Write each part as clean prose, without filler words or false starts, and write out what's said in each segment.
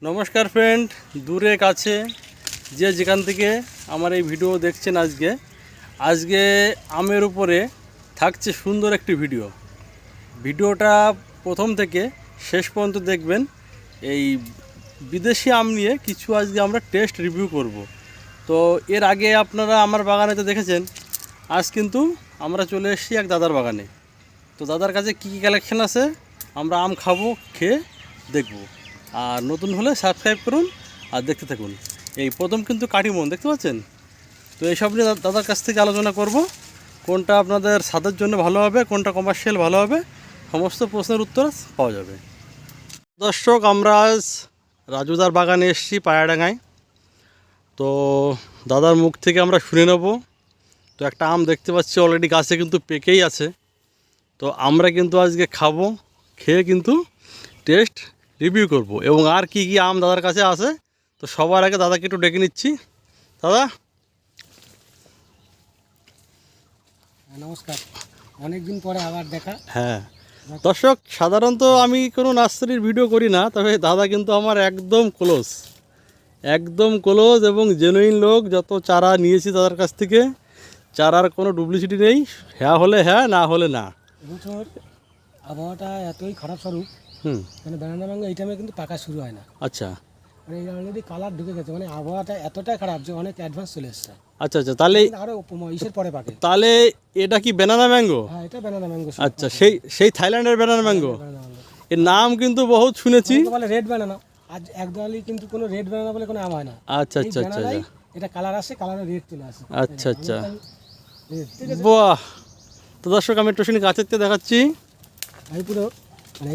নমস্কার ফ্রেন্ড, দূরে কাছে যে যেখান থেকে আমার এই ভিডিও দেখছেন, আজকে আমের উপরে থাকছে সুন্দর একটি ভিডিওটা প্রথম থেকে শেষ পর্যন্ত দেখবেন। এই বিদেশি আম নিয়ে কিছু আজকে আমরা টেস্ট রিভিউ করব। তো এর আগে আপনারা আমার বাগানেতে দেখেছেন, আজ কিন্তু আমরা চলে এসেছি এক দাদার বাগানে। তো দাদার কাছে কী কী কালেকশন আছে আমরা আম খাবো, খেয়ে দেখব। আর নতুন হলে সাবস্ক্রাইব করুন আর দেখতে থাকুন। এই প্রথম কিন্তু কাটিমন দেখতে পাচ্ছেন। তো এইসব নিয়ে দাদার কাছ থেকে আলোচনা করব, কোনটা আপনাদের স্বাদের জন্য ভালো হবে, কোনটা কমার্শিয়াল ভালো হবে, সমস্ত প্রশ্নের উত্তর পাওয়া যাবে। দর্শক, আমরা আজ রাজুদার বাগানে এসেছি পায়াডাঙ্গায়। তো দাদার মুখ থেকে আমরা শুনে নেব। তো একটা আম দেখতে পাচ্ছি অলরেডি গাছে কিন্তু পেকেই আছে। তো আমরা কিন্তু আজকে খাবো, খেয়ে কিন্তু টেস্ট রিভিউ করব এবং আর কি কি আম দাদার কাছে আছে। তো সবার আগে দাদাকে একটু ডেকে নিচ্ছি। দাদা নমস্কার, অনেক দিন পরে আবার দেখা। হ্যাঁ দর্শক, সাধারণত আমি কোনো নার্সারির ভিডিও করি না, তবে দাদা কিন্তু আমার একদম ক্লোজ এবং জেনুইন লোক। যত চারা নিয়েছি দাদার কাছ থেকে, চারার কোনো ডুপ্লিসিটি নেই। হ্যাঁ হলে হ্যাঁ, না হলে না। এবছর আবহাওয়াটা এতই খারাপ স্বরূপ, মানে ব্যানানা ম্যাঙ্গো এই টাইমে কিন্তু পাকা শুরু হয় না। আচ্ছা, মানে অলরেডি কালার ঢুকে গেছে, মানে আবহাওয়াটা এতটাই খারাপ যে অনেক অ্যাডভান্স চলে এসছে। আচ্ছা, তাহলে আরও ইসের পরে পাকে। তাহলে এটা কি ব্যানানা ম্যাঙ্গো? হ্যাঁ, এটা ব্যানানা ম্যাঙ্গো। আচ্ছা, সেই থাইল্যান্ডের ব্যানানা ম্যাঙ্গো। এর নাম কিন্তু বহুত শুনেছি। বলে রেড ব্যানানা, আজ একদমই কিন্তু কোনো রেড ব্যানানা বলে কোনো আম হয় না। আচ্ছা, এটা কালার আসে, কালারে রেড চলে আসে। আচ্ছা। বাহ! তো দর্শক, আমি একটু শুনি গাছের থেকে দেখাচ্ছি। আমি পুরো মানে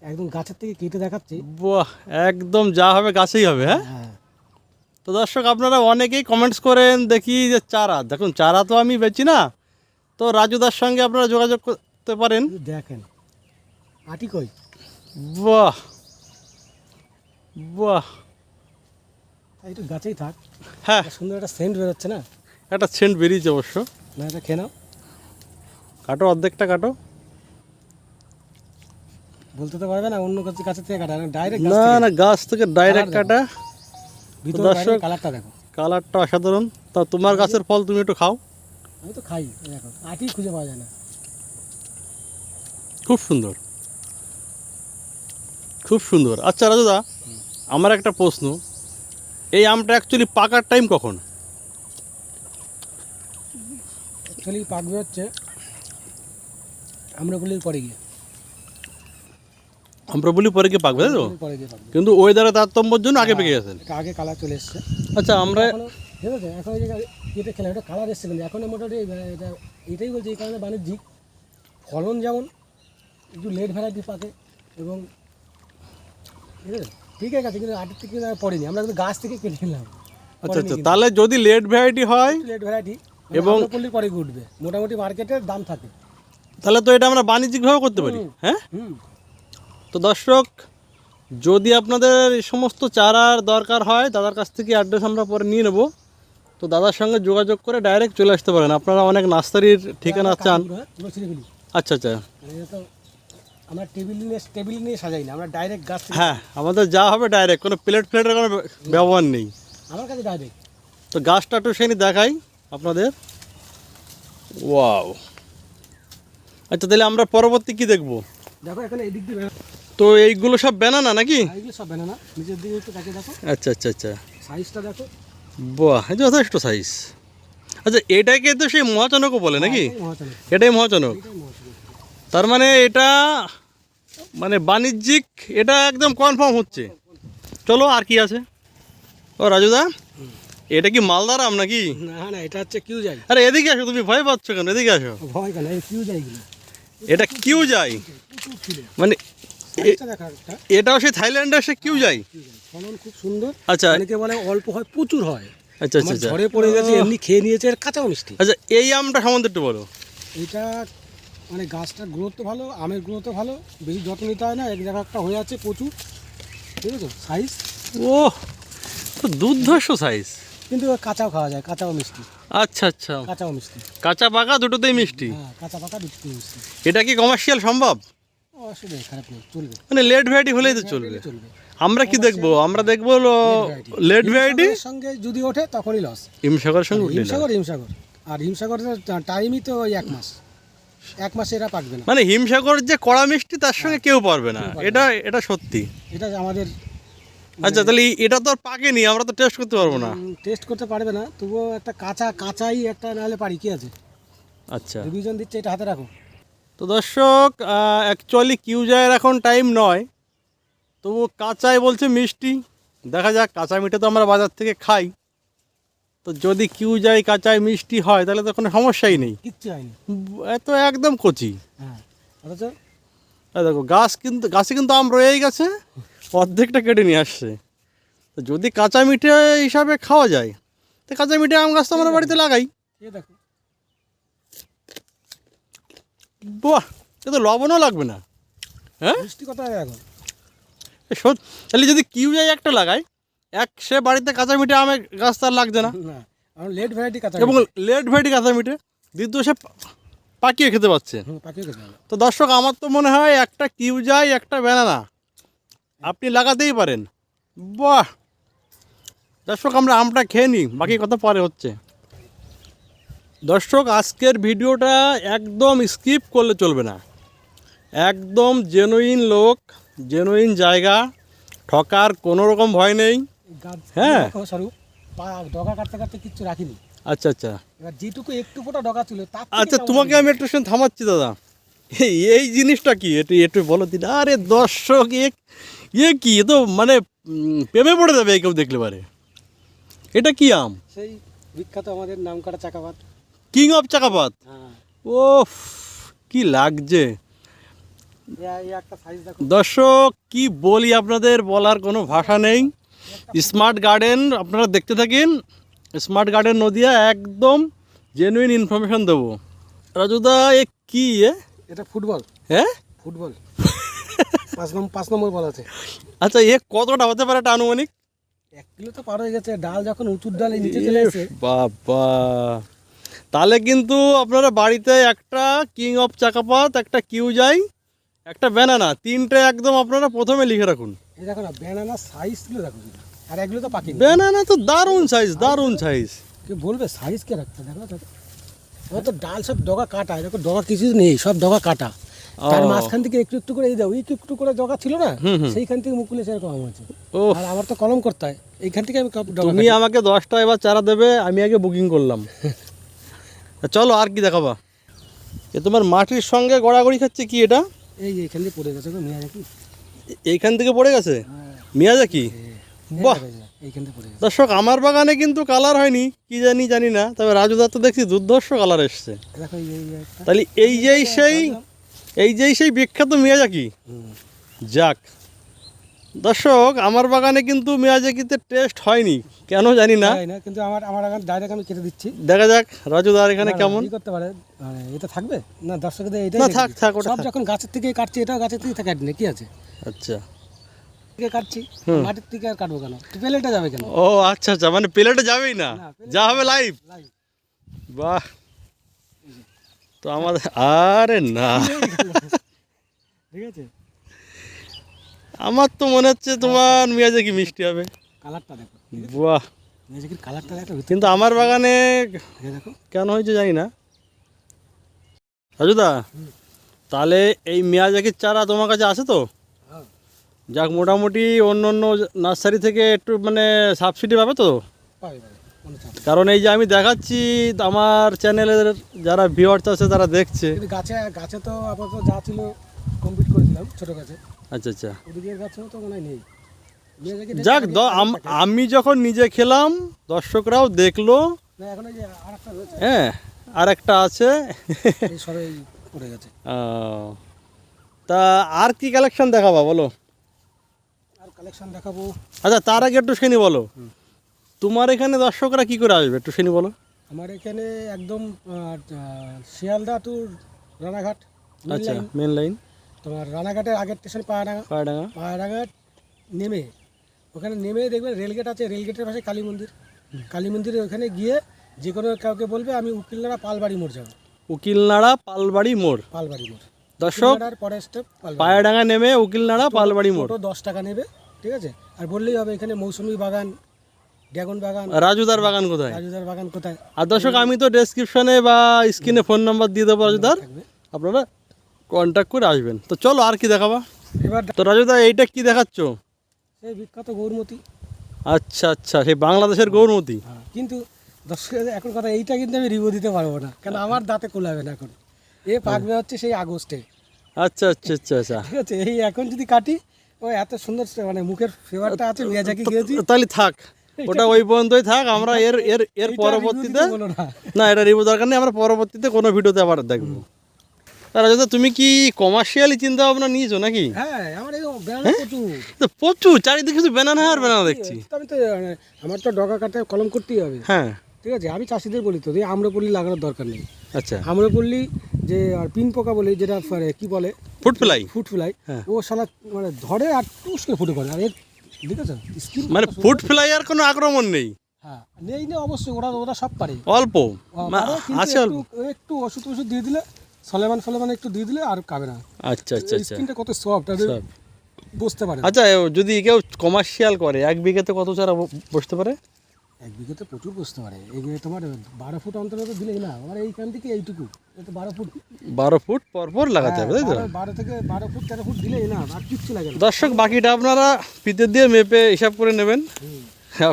একদম গাছের থেকে কেটে দেখাচ্ছি। বাহ, একদম যা হবে গাছেই হবে। হ্যাঁ। তো দর্শক, আপনারা অনেকেই কমেন্টস করেন দেখি যে চারা, দেখুন চারা তো আমি বেচি না। তো রাজুদার সঙ্গে আপনারা যোগাযোগ করতে পারেন। দেখেন আটি কই। বাহ, একটু গাছেই থাক। হ্যাঁ, সুন্দর একটা সেন্ট বেরোচ্ছে না? একটা সেন্ট বেরিয়েছে অবশ্য। না, এটা খেয়ে নাও। কাটো, অর্ধেকটা কাটো। বলতে তো পারবে না অন্য কাছে থেকে কাটা, ডাইরেক্ট না, গাছ থেকে ডাইরেক্ট কাটা। দর্শক, কালারটা দেখো, কালারটা অসাধারণ। তা তোমার গাছের ফল তুমি একটু খাও। আমি তো খাই, দেখো আটি খুঁজে পাওয়া যায় না। খুব সুন্দর। আচ্ছা রাজুদা, আমার একটা প্রশ্ন, এই আমটা অ্যাকচুয়ালি পাকার টাইম কখন? অ্যাকচুয়ালি পাকবে হচ্ছে আম্রকুলির পরে গিয়ে। আম্রপুলি পরে গিয়ে পাকবে, তাই তো? পরে গিয়ে পাকবে, কিন্তু ওয়েদারের তারতম্যের জন্য আগে পেকে গেছেন। এটা আগে কালার চলে এসছে। আচ্ছা, আমরা ঠিক আছে, এখন এই যে এটা খেলাম, এটা কালার এসছে, কিন্তু এখন মোটামুটি এটা এটাই বলছি, এই কারণে বাণিজ্যিক ফলন যেমন একটু লেট ভ্যারাইটি পাকে এবং ঠিক আছে, কিন্তু আটের থেকে পড়েনি, আমরা কিন্তু গাছ থেকে কিনে নিলাম। আচ্ছা, তাহলে যদি লেট ভ্যারাইটি হয় লেট ভ্যারাইটি এবং পল্লির পরে উঠবে, মোটামুটি মার্কেটের দাম থাকে, তাহলে তো এটা আমরা বাণিজ্যিকভাবে করতে পারি। হ্যাঁ। তো দর্শক, যদি আপনাদের এই সমস্ত চারার দরকার হয়, দাদার কাছ থেকে অ্যাড্রেস আমরা পরে নিয়ে নেব। তো দাদার সঙ্গে যোগাযোগ করে ডাইরেক্ট চলে আসতে পারেন। আপনারা অনেক নার্সারির ঠিকানা চান। আচ্ছা, আমরা টেবিল নিয়ে সাজাই না, আমরা ডাইরেক্ট গাছ। হ্যাঁ, আমাদের যা হবে ডাইরেক্ট, কোনো প্লেটের কোনো ব্যবহার নেই আমার কাছে ডাইরেক্ট। তো গাছটা একটু সেনি দেখাই আপনাদের। ওয়াও! আচ্ছা, তাহলে আমরা পরবর্তী কি দেখব? দেখো এখানে এই দিক দিয়ে, তো এইগুলো সব ব্যানানা নাকি? এইগুলো সব ব্যানানা, নিচের দিকে একটু তাকিয়ে দেখো। আচ্ছা, সাইজটা দেখো। বাহ, যথেষ্ট সাইজ। আচ্ছা, এটাকে তো সেই মহাচনকও বলে নাকি? এটাই মহাচনক। তার মানে এটা মানে বাণিজ্যিক, এটা একদম কনফার্ম হচ্ছে। চলো, আর কি আছে? ও রাজুদা, এটা কি মালদার আম নাকি? না, এটা হচ্ছে কিউ যাই। আরে এদিকে আসো, তুমি ভয় পাচ্ছ কেন? এদিকে আসো। ভয় কেন, এই কিউ যাই। এটা কিউ যাই মানে এটাও সেই থাইল্যান্ডের সে কিউ যাই। ফলন খুব সুন্দর। আচ্ছা, অনেকে বলে অল্প হয়, প্রচুর হয়। আচ্ছা, ঝড়ে পড়ে গেছে, এমনি খেয়ে নিয়েছে, এর কাঁচাও মিষ্টি। আচ্ছা, এই আমটা সম্বন্ধে একটু বলো। এটা মানে গাছটার গ্রোথ তো ভালো, আমের গ্রোথ তো ভালো, বেশি যত্ন নিতে হয় না, এক জায়গা একটা হয়ে আছে প্রচুর, ঠিক আছে। সাইজ ও তো দুর্ধর্ষ সাইজ, কিন্তু কাঁচাও খাওয়া যায়, কাঁচাও মিষ্টি। আচ্ছা, কাঁচাও মিষ্টি, কাঁচা পাকা দুটোতেই মিষ্টি। হ্যাঁ, কাঁচা পাকা দুটোতেই মিষ্টি। এটা কি কমার্শিয়াল সম্ভব? অসুবিধা খারাপ নেই, চলবে। মানে লেট ভ্যারাইটি হলেই তো চলবে। আমরা কি দেখবো? আমরা দেখবো লেট ভ্যারাইটি হিমসাগরের সঙ্গে যদি ওঠে তখনই লস। হিমসাগরের সঙ্গে উঠলে না। হিমসাগর আর হিমসাগরের টাইমই তো ওই 1 মাস এরা পাকবে না। মানে হিমসাগর যে কড়া মিষ্টি তার সঙ্গে কেউ পারবে না, এটা সত্যি। এটা আমাদের আচ্ছা, তাহলে এটা তো আর পাকেনি, আমরা তো টেস্ট করতে পারবো না। টেস্ট করতে পারবে না, তবুও একটা কাঁচাই একটা নাহলে পারি, কি আছে। আচ্ছা, রিভিশন দিচ্ছে, এটা হাতে রাখো। তো দর্শক অ্যাকচুয়ালি কিউজায়ের এখন টাইম নয়, তবু কাঁচাই বলছে মিষ্টি। দেখা যাক, কাঁচা মিঠে তো আমরা বাজার থেকে খাই, তো যদি কিউজাই কাঁচাই মিষ্টি হয় তাহলে তো কোনো সমস্যাই নেই। কিচ্ছু হয়নি, এত একদম কচি। হ্যাঁ। অথচ দেখো গাছে কিন্তু আম রয়েই গেছে, অর্ধেকটা কেটে নিয়ে আসছে। তো যদি কাঁচা মিঠে হিসাবে খাওয়া যায়, তো কাঁচা মিঠে আম গাছ তো আমরা বাড়িতে লাগাই। এ দেখো, বাহ, এ তো লবণও লাগবে না। হ্যাঁ, মিষ্টি কথা দেখো। তাহলে যদি কিউজাই একটা লাগাই, সে বাড়িতে কাঁচা মিঠে আমের গাছ তার লাগছে না, না, লেট ভ্যারাইটি কাঁচা এবং লেট ভ্যারাইটি কাঁচা মিঠে দ্বিতীয় সে পাকিয়ে খেতে পাচ্ছে। পাকিয়ে গেছে। তো দর্শক, আমার তো মনে হয় একটা কিউজাই একটা ব্যানানা আপনি লাগাতেই পারেন। বাহ দর্শক, আমরা আমটা খেয়ে নিই, বাকি কথা পরে হচ্ছে। দর্শক, আজকের ভিডিওটা একদম স্কিপ করলে চলবে না। একদম জেনুইন লোক, জেনুইন জায়গা, ঠকার কোনো রকম ভয় নেই। হ্যাঁ, স্বরূপ ডগা কাটতে কাটতে কিচ্ছু রাখিনি। আচ্ছা আচ্ছা এবার যেটুকু একটু ফোটা ডগা ছিল তার আচ্ছা, তোমাকে আমি একটু শুনে থামাচ্ছি দাদা। এই জিনিসটা কি একটু বলো দিন। আরে দর্শক, কি এ তো মানে প্রেমে পড়ে যাবে কেউ দেখলে পারে। এটা কি আম? সেই বিখ্যাত আমাদের নামকরা চাকাপাত, কিং অফ চাকাপাত। হ্যাঁ। ও কি লাগছে এই একটা সাইজ দেখো দর্শক, কি বলি আপনাদের, বলার কোনো ভাষা নেই। স্মার্ট গার্ডেন আপনারা দেখতে থাকেন, স্মার্ট গার্ডেন নদিয়া, একদম জেনুইন ইনফরমেশন দেবো। রাজুদা, এ কি এটা ফুটবল। হ্যাঁ, ফুটবল 5 নম্বর বল আছে। আচ্ছা, কতটা হতে পারে এটা আনুমানিক? 1 কিলো তো পার হয়ে গেছে। ডাল যখন উঁচুর ডাল নিচে চলে আসে, বাবা, তাহলে কিন্তু আপনারা বাড়িতে একটা কিং অফ চাকাপাত, একটা কিউজাই, একটা ব্যানানা, তিনটে একদম আপনারা প্রথমে লিখে রাখুন। এই দেখো না, ব্যানানা সাইজ ছিল দেখো, আর এগুলো তো পাকিনি। ব্যানানা তো দারুণ সাইজ, দারুণ সাইজ। কে বলবে সাইজ কে রাখতে, দেখো দেখো। ওরা তো ডাল সব ডগা কাটা, দেখো ডগা কিছু নেই, সব ডগা কাটা। তার মাঝখান থেকে একটু একটু করে এই দাও, একটু করে ডগা ছিল না, সেইখান থেকে মুকুলে সেরকম আম আছে। আর আমার তো কলম করতে হয়, এইখান থেকে আমি তুমি আমাকে 10টা এবার চারা দেবে, আমি আগে বুকিং করলাম। চলো, আর কি দেখাবা? এ তোমার মাটির সঙ্গে গড়াগড়ি খাচ্ছে কি এটা? এইখান থেকে পড়ে গেছে মিয়াজাকি। এইখান থেকে পড়ে গেছে মিয়াজাকি? বাহ, এইখান থেকে পড়ে গেছে। দর্শক, আমার বাগানে কিন্তু কালার হয়নি, কি জানি না, তবে রাজুদার তো দেখছি দুর্ধর্ষ কালার এসছে। দেখো তাহলে এই যেই সেই বিখ্যাত মিয়াজাকি। যাক দর্শক, আমার বাগানে কিন্তু মিয়াজাকিতে টেস্ট হয়নি, কেন জানি না, কিন্তু আমার ডাইরেক্ট আমি কেটে দিচ্ছি। দেখা যাক রাজুদার এখানে কেমন করতে পারে। মানে এটা থাকবে না দর্শকদের, এটা না থাক ওটা সব যখন গাছের থেকে কাটছি, এটাও গাছের থেকে কাটনি, কি আছে। আচ্ছা, থেকে কাটছি, মাটির থেকে আর কাটবো কেন? প্লেটে যাবে কেন? ও আচ্ছা, মানে প্লেটে যাবেই না, যা হবে লাইভ। বাহ, তো আমাদের আরে না, ঠিক আছে। আমার তো মনে হচ্ছে তোমার মিয়াজাকি মিষ্টি হবে। কালারটা দেখো, বাহ, মিয়াজাকির কালারটা দেখো। কিন্তু আমার বাগানে দেখো কেন হয়েছে জানি না। রাজুদা, তাহলে এই মিয়াজাকির চারা তোমার কাছে আছে তো? যাক, মোটামুটি অন্য নার্সারি থেকে একটু মানে সাবসিডি পাবে তো? কারণ এই যে আমি দেখাচ্ছি, আমার চ্যানেলের যারা ভিউয়ার্স আছে তারা দেখছে। গাছে তো আপাতত যা ছিল কমপ্লিট করেছিলাম ছোট গাছে। আচ্ছা আচ্ছা, ওদিকের গাছেও তো মনে হয় নেই। যাক, আমি যখন নিজে খেলাম, দর্শকরাও দেখলো। হ্যাঁ, আর একটা আছে, পড়ে গেছে। তা আর কি কালেকশন দেখাবা বলো? আর কালেকশন দেখাবো। আচ্ছা, তার আগে একটু শুনি বলো, তোমার এখানে দর্শকরা কি করে আসবে, একটু শুনি বলো। আমার এখানে একদম শিয়ালদা টু রানাঘাট, আচ্ছা, মেন লাইন। তোমার রানাঘাটের আগের স্টেশন পায়রাডাঙ্গা নেমে, ওখানে নেমে দেখবেন রেলগেট আছে, রেলগেটের পাশে কালী মন্দিরের ওখানে গিয়ে যে কোনো কাউকে বলবে আমি উকিলনাড়া পালবাড়ি মোড় যাবো। উকিলনাড়া পালবাড়ি মোড়। দর্শক, পরে স্টেপ পায়রাডাঙ্গা নেমে উকিলনাড়া পালবাড়ি মোড়। 10 টাকা নেবে, ঠিক আছে, আর বললেই হবে এখানে মৌসুমী বাগান, ড্রাগন বাগান, রাজুদার বাগান কোথায়? রাজুদার বাগান কোথায় আর দর্শক আমি তো ডেসক্রিপশনে বা স্ক্রিনে ফোন নাম্বার দিয়ে দেবো রাজুদার, থাকবে। আপনারা কন্ট্যাক্ট করে আসবেন। তো চলো আর কি দেখাবা। এবার তো রাজুদা এইটা কি দেখাচ্ছ? সেই বিখ্যাত গৌরমতি। আচ্ছা আচ্ছা, সেই বাংলাদেশের গৌরমতি। কিন্তু দর্শক এখন কথা এইটা কিন্তু আমি রিভিউ দিতে পারবো না, কারণ আমার দাঁতে কোলাবে না এখন। এ পাকবে হচ্ছে সেই আগস্টে, আচ্ছা আচ্ছা আচ্ছা আচ্ছা, ঠিক আছে। এই এখন যদি কাটি, ও এত সুন্দর মানে মুখের ফ্লেভারটা আছে, মিয়াজাকি খেয়েছি। তাহলে থাক, ওটা ওই পর্যন্তই থাক। আমরা এর এর এর এইটা পরবর্তীতে review দিতে বলো না। না, এটা রিভিউ দরকার নেই, আমরা পরবর্তীতে কোনো ভিডিওতে আবার দেখবো। রাজুদা তুমি কি কমার্শিয়ালি চিন্তা ভাবনা নিয়েছো নাকি? হ্যাঁ, আমার এই বেড়ানো প্রচুর। তো প্রচুর চারিদিকে শুধু ব্যানানা আর ব্যানানা দেখছি। আমি তো আমার তো ডগা কাটে কলম করতেই হবে, হ্যাঁ ঠিক আছে। আমি চাষিদের বলি তো যে আম্রপল্লি লাগানোর দরকার নেই। আচ্ছা, আম্রপল্লি যে আর পিন পোকা বলি, যেটা কি বলে ফুড ফ্লাই, ফুট ফ্লাই, হ্যাঁ। ও সালা মানে ধরে আর টুস করে ফুটে করে। আর এর দেখেছো স্কিন, মানে ফুড ফ্লাই আর কোনো আক্রমণ নেই? হ্যাঁ, নেই না, অবশ্যই ওরা ওরা সব পারে। অল্প পারে, কিন্তু আছে অল্প। একটু ওষুধ দিয়ে দিলে, সলেমান একটু দিয়ে দিলে আর খাবে না। আচ্ছা আচ্ছা আচ্ছা স্কিনটা কত সফট, Soft। বুঝতে পারে। আচ্ছা, যদি কেউ কমার্শিয়াল করে 1 বিঘাতে কত চারা বসতে পারে? 1 বিঘাতে প্রচুর বসতে পারে। এগুলো তোমার 12 ফুট অন্তর দিলেই না, আমার এইখান থেকে এইটুকু, এটা 12 ফুট। 12 ফুট পর পর লাগাতে হবে, তাই তো? 12 থেকে 12 ফুট 13 ফুট দিলেই না, আর কিচ্ছু লাগে না। দর্শক বাকিটা আপনারা ফিতে দিয়ে মেপে হিসাব করে নেবেন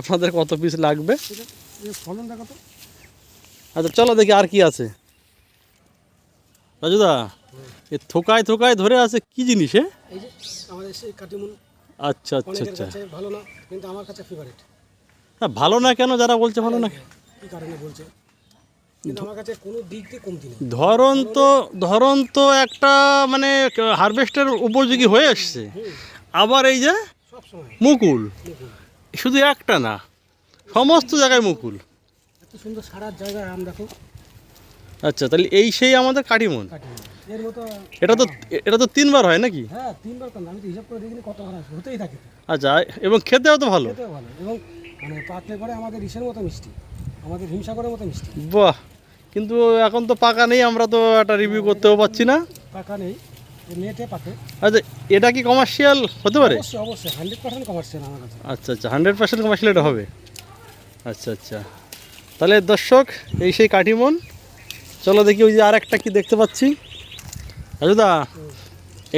আপনাদের কত পিস লাগবে। ঠিক আছে, এই ফলন দেখো তো। আচ্ছা চলো দেখি আর কি আছে। রাজুদা, এ থোকায় থোকায় ধরে আছে কি জিনিস? এই যে আমাদের সেই কাটিমুন, আচ্ছা আচ্ছা অনেকের আচ্ছা, কাছে ভালো না, কিন্তু আমার কাছে ফেভারিট। না ভালো না কেন? যারা বলছে ভালো না, কি কারণে বলছে, কিন্তু আমার কাছে কোনো দিক দিয়ে কমতি নেই। ধরন তো একটা মানে হারভেস্টের উপযোগী হয়ে এসছে। আবার এই যে সব সময় মুকুল, শুধু একটা না, সমস্ত জায়গায় মুকুল। এত সুন্দর সারা জায়গায় আম দেখো। আচ্ছা, তাহলে এই সেই আমাদের কাটিমন। কাটিমুন এর মতো, এটা তো 3বার হয় নাকি? হ্যাঁ 3বার কেন, আমি তো হিসাব করে দেখিনি কতবার আসবে, হতেই থাকে তো। আচ্ছা, এবং খেতেও তো ভালো। খেতেও ভালো, এবং মানে পাকলে পরে আমাদের ইসের মতো মিষ্টি, আমাদের হিমসাগরের মতো মিষ্টি। বাহ, কিন্তু এখন তো পাকা নেই, আমরা তো একটা রিভিউ করতেও পাচ্ছি না। পাকা নেই, নেটে পাকে। আচ্ছা, এটা কি কমার্শিয়াল হতে পারে? অবশ্যই অবশ্যই 100% কমার্শিয়াল আমার কাছে। আচ্ছা আচ্ছা, 100% কমার্শিয়াল এটা হবে। আচ্ছা আচ্ছা, তাহলে দর্শক এই সেই কাটিমন। চলো দেখি, ওই যে আর একটা কি দেখতে পাচ্ছি। রাজুদা,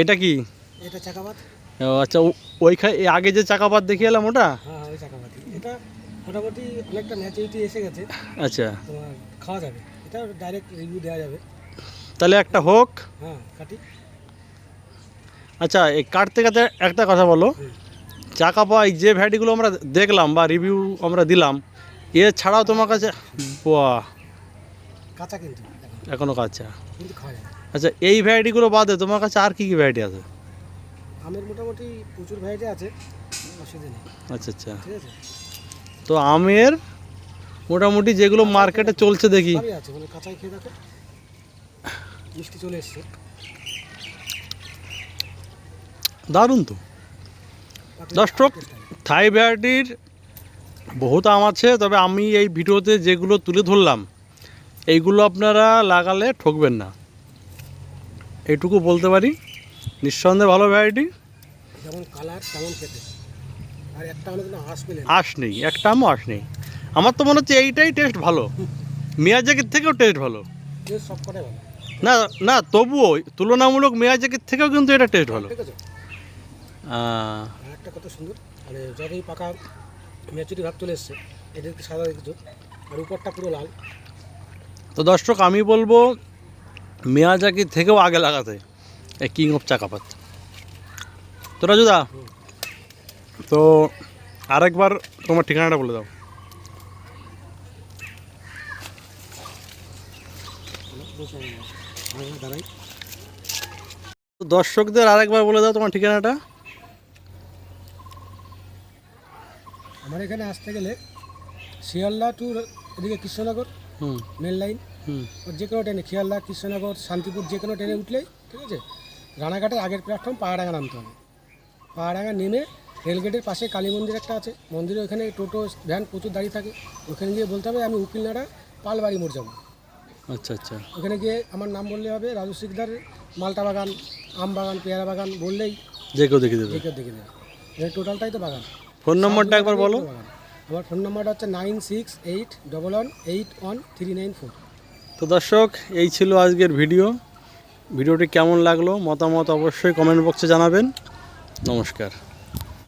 এটা কি? এটা চাকাবাদ। ও আচ্ছা, ওইখানে আগে যে চাকাপাত দেখে এলাম ওটা? হ্যাঁ, ওই চাকাবাদ। এটা মোটামুটি অনেকটা ম্যাচুরিটি এসে গেছে, আচ্ছা, তোমার খাওয়া যাবে। এটা ডাইরেক্ট রিভিউ দেওয়া যাবে। তাহলে একটা হোক। হ্যাঁ, কাটি। আচ্ছা, এই কাটতে কাটতে একটা কথা বলো, চাকাপা এই যে ভ্যারাইটিগুলো আমরা দেখলাম বা রিভিউ আমরা দিলাম, ছাড়াও তোমার কাছে বাহ, কাঁচা কিন্তু এখনো কাঁচা। কিন্তু খাওয়া যাবে। আচ্ছা, এই ভ্যারাইটিগুলো বাদে তোমার কাছে আর কি কি ভ্যারাইটি আছে? আমের মোটামুটি প্রচুর ভ্যারাইটি আছে, অসুবিধা নেই। আচ্ছা আচ্ছা, ঠিক আছে, তো আমের মোটামুটি যেগুলো মার্কেটে চলছে দেখি। সবই আছে, মানে কাঁচাই খেয়ে দেখো, মিষ্টি চলে এসছে। দারুণ তো। দর্শক, থাই ভ্যারাইটির বহুত আম আছে, তবে আমি এই ভিডিওতে যেগুলো তুলে ধরলাম এইগুলো আপনারা লাগালে ঠকবেন না, এইটুকু বলতে পারি। নিঃসন্দেহে ভালো ভ্যারাইটি, যেমন কালার তেমন খেতে, আর একটা আমাদের কোনো আঁশ পেলে না। আঁশ নেই, একটা আমও আঁশ নেই। আমার তো মনে হচ্ছে এইটাই টেস্ট ভালো, মিয়াজাকির থেকেও টেস্ট ভালো। টেস্ট সব কটাই ভালো, না না, তবুও তুলনামূলক মিয়াজাকির থেকেও কিন্তু এটা টেস্ট ভালো। ঠিক আছে। আর একটা কত সুন্দর, মানে যতই পাকা ম্যাচুরি ভাব চলে এসছে, এটা একটু সাদা কিছু, আর উপরটা পুরো লাল। তো দর্শক, আমি বলবো মিয়াজাকির থেকেও আগে লাগাতে এই কিং অফ চাকাপাত। তো রাজুদা, তো আরেকবার তোমার ঠিকানাটা বলে দাও। দাঁড়াই, তো দর্শকদের আরেকবার বলে দাও তোমার ঠিকানাটা। আমার এখানে আসতে গেলে শিয়ালদা টু এদিকে কৃষ্ণনগর হুম মেন লাইন, হুম, যে কোনো ট্রেনে শিয়ালদা, কৃষ্ণনগর, শান্তিপুর যে কোনো ট্রেনে উঠলেই, ঠিক আছে, রানাঘাটের আগের প্ল্যাটফর্ম পাহাড়াঙ্গা নামতে হবে। পাহাড়াঙ্গা নেমে রেলগেটের পাশে কালী মন্দির একটা আছে, মন্দিরে ওখানে টোটো ভ্যান প্রচুর দাঁড়িয়ে থাকে। ওখানে গিয়ে বলতে হবে আমি উকিলনাড়া পালবাড়ি মোড় যাবো। আচ্ছা আচ্ছা, ওখানে গিয়ে আমার নাম বললে হবে, রাজু শিকদার, মালটা বাগান, আম বাগান, পেয়ারা বাগান বললেই যে কেউ দেখে দেবে। দেখে দেখে দেবে। এই টোটালটাই তো বাগান। ফোন নম্বরটা একবার বলো। বাগান। আমার ফোন নম্বরটা হচ্ছে 9681113994। তো দর্শক, এই ছিল আজকের ভিডিওটি কেমন লাগলো মতামত অবশ্যই কমেন্ট বক্সে জানাবেন। নমস্কার।